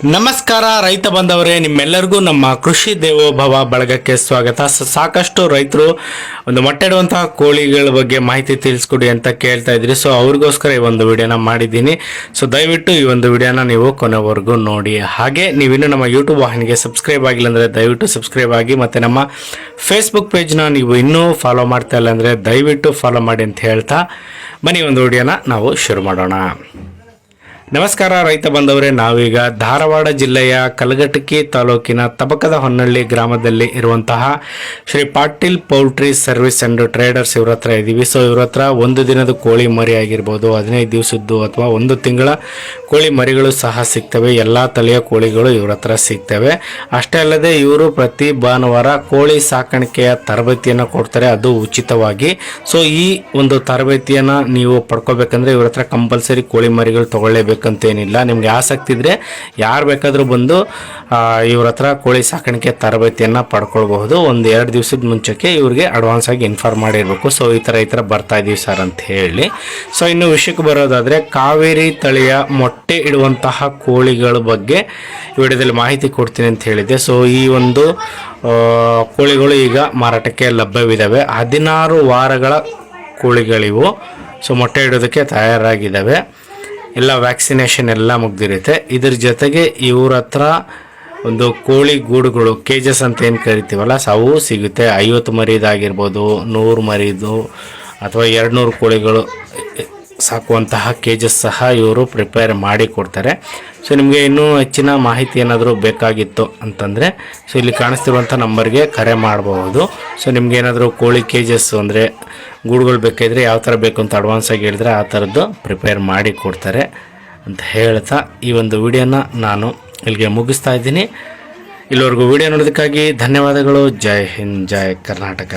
ನಮಸ್ಕಾರ ರೈತ ಬಂದವರೇ, ನಿಮ್ಮೆಲ್ಲರಿಗೂ ನಮ್ಮ ಕೃಷಿ ದೇವೋಭವ ಬಳಗಕ್ಕೆ ಸ್ವಾಗತ. ಸಾಕಷ್ಟು ರೈತರು ಒಂದು ಮೊಟ್ಟೆ ಇಡುವಂತಹ ಕೋಳಿಗಳ ಬಗ್ಗೆ ಮಾಹಿತಿ ತಿಳಿಸ್ಕೊಡಿ ಅಂತ ಕೇಳ್ತಾ ಇದ್ರಿ. ಸೊ ಅವ್ರಿಗೋಸ್ಕರ ಈ ಒಂದು ವಿಡಿಯೋನ ಮಾಡಿದ್ದೀನಿ. ಸೊ ದಯವಿಟ್ಟು ಈ ಒಂದು ವಿಡಿಯೋನ ನೀವು ಕೊನೆವರೆಗೂ ನೋಡಿ. ಹಾಗೆ ನೀವಿನ್ನು ನಮ್ಮ ಯೂಟ್ಯೂಬ್ ವಾಹಿನಿಗೆ ಸಬ್ಸ್ಕ್ರೈಬ್ ಆಗಿಲ್ಲ ಅಂದರೆ ದಯವಿಟ್ಟು ಸಬ್ಸ್ಕ್ರೈಬ್ ಆಗಿ, ಮತ್ತು ನಮ್ಮ ಫೇಸ್ಬುಕ್ ಪೇಜ್ನ ನೀವು ಇನ್ನೂ ಫಾಲೋ ಮಾಡ್ತಾ ಇಲ್ಲ ಅಂದರೆ ದಯವಿಟ್ಟು ಫಾಲೋ ಮಾಡಿ ಅಂತ ಹೇಳ್ತಾ ಬನ್ನಿ ಒಂದು ವಿಡಿಯೋನ ನಾವು ಶುರು ಮಾಡೋಣ. ನಮಸ್ಕಾರ ರೈತ ಬಂದವರೇ, ನಾವೀಗ ಧಾರವಾಡ ಜಿಲ್ಲೆಯ ಕಲಘಟಕಿ ತಾಲೂಕಿನ ತಬಕದ ಹೊನ್ನಳ್ಳಿ ಗ್ರಾಮದಲ್ಲಿ ಇರುವಂತಹ Shri Patil poultry service and traders ಇವ್ರ ಹತ್ರ ಇದ್ದೀವಿ. ಸೊ ಇವ್ರ ಹತ್ರ ಒಂದು ದಿನದ ಕೋಳಿ ಮರಿ ಆಗಿರ್ಬೋದು, 15 ದಿವಸದ್ದು ಅಥವಾ 1 ತಿಂಗಳ ಕೋಳಿ ಮರಿಗಳು ಸಹ ಸಿಗ್ತವೆ. ಎಲ್ಲ ತಳಿಯ ಕೋಳಿಗಳು ಇವ್ರ ಹತ್ರ ಸಿಗ್ತವೆ. ಅಷ್ಟೇ ಅಲ್ಲದೆ ಇವರು ಪ್ರತಿ ಭಾನುವಾರ ಕೋಳಿ ಸಾಕಾಣಿಕೆಯ ತರಬೇತಿಯನ್ನು ಕೊಡ್ತಾರೆ, ಅದು ಉಚಿತವಾಗಿ. ಸೊ ಈ ಒಂದು ತರಬೇತಿಯನ್ನು ನೀವು ಪಡ್ಕೋಬೇಕಂದ್ರೆ ಇವ್ರ ಹತ್ರ ಕಂಪಲ್ಸರಿ ಕೋಳಿ ಮರಿಗಳು ತಗೊಳ್ಳೇಬೇಕಂತೇನಿಲ್ಲ. ನಿಮ್ಗೆ ಆಸಕ್ತಿ ಇದ್ರೆ ಯಾರು ಬೇಕಾದರೂ ಬಂದು ಇವ್ರ ಹತ್ರ ಕೋಳಿ ಸಾಕಾಣಿಕೆ ತರಬೇತಿಯನ್ನು ಪಡ್ಕೊಳ್ಬಹುದು. 1-2 ದಿವಸದ ಮುಂಚೆಗೆ ಇವ್ರಿಗೆ ಅಡ್ವಾನ್ಸ್ ಆಗಿ ಇನ್ಫಾರ್ಮ್ ಮಾಡಿರಬೇಕು. ಸೊ ಈ ಥರ ಬರ್ತಾ ಇದೀವಿ ಸರ್ ಅಂತ ಹೇಳಿ. ಸೊ ಇನ್ನು ವಿಷಯಕ್ಕೆ ಬರೋದಾದರೆ, ಕಾವೇರಿ ತಳಿಯ ಮೊಟ್ಟೆ ಇಡುವಂತಹ ಕೋಳಿಗಳ ಬಗ್ಗೆ ವಿಡಿಯೋದಲ್ಲಿ ಮಾಹಿತಿ ಕೊಡ್ತೀನಿ ಅಂತ ಹೇಳಿದ್ದೆ. ಸೊ ಈ ಒಂದು ಕೋಳಿಗಳು ಈಗ ಮಾರಾಟಕ್ಕೆ ಲಭ್ಯವಿದ್ದಾವೆ. 16 ವಾರಗಳ ಕೋಳಿಗಳಿವು. ಸೊ ಮೊಟ್ಟೆ ಇಡೋದಕ್ಕೆ ತಯಾರಾಗಿದ್ದಾವೆ. ಎಲ್ಲ ವ್ಯಾಕ್ಸಿನೇಷನ್ ಎಲ್ಲ ಮುಗ್ದಿರುತ್ತೆ. ಇದ್ರ ಜೊತೆಗೆ ಇವ್ರ ಹತ್ರ ಒಂದು ಕೋಳಿ ಗೂಡುಗಳು, ಕೇಜಸ್ ಅಂತ ಏನು ಕರಿತೀವಲ್ಲ, ಅವು ಸಿಗುತ್ತೆ. 50 ಮರಿದಾಗಿರ್ಬೋದು, 100 ಮರಿದು ಅಥವಾ 200 ಕೋಳಿಗಳು ಸಾಕುವಂತಹ ಕೇಜಸ್ ಸಹ ಇವರು ಪ್ರಿಪೇರ್ ಮಾಡಿ ಕೊಡ್ತಾರೆ. ಸೊ ನಿಮಗೆ ಇನ್ನೂ ಹೆಚ್ಚಿನ ಮಾಹಿತಿ ಏನಾದರೂ ಬೇಕಾಗಿತ್ತು ಅಂತಂದರೆ ಸೊ ಇಲ್ಲಿ ಕಾಣಿಸ್ತಿರುವಂಥ ನಂಬರ್ಗೆ ಕರೆ ಮಾಡಬಹುದು. ಸೊ ನಿಮ್ಗೆ ಏನಾದರೂ ಕೋಳಿ ಕೇಜಸ್ ಅಂದರೆ ಗೂಡುಗಳು ಬೇಕಾದರೆ ಯಾವ ಥರ ಬೇಕು ಅಂತ ಅಡ್ವಾನ್ಸಾಗಿ ಹೇಳಿದ್ರೆ ಆ ಥರದ್ದು ಪ್ರಿಪೇರ್ ಮಾಡಿ ಕೊಡ್ತಾರೆ ಅಂತ ಹೇಳ್ತಾ ಈ ಒಂದು ವಿಡಿಯೋನ ನಾನು ಇಲ್ಲಿಗೆ ಮುಗಿಸ್ತಾ ಇದ್ದೀನಿ. ಇಲ್ಲಿವರೆಗೂ ವಿಡಿಯೋ ನೋಡೋದಕ್ಕಾಗಿ ಧನ್ಯವಾದಗಳು. ಜೈ ಹಿಂದ್, ಜೈ ಕರ್ನಾಟಕ.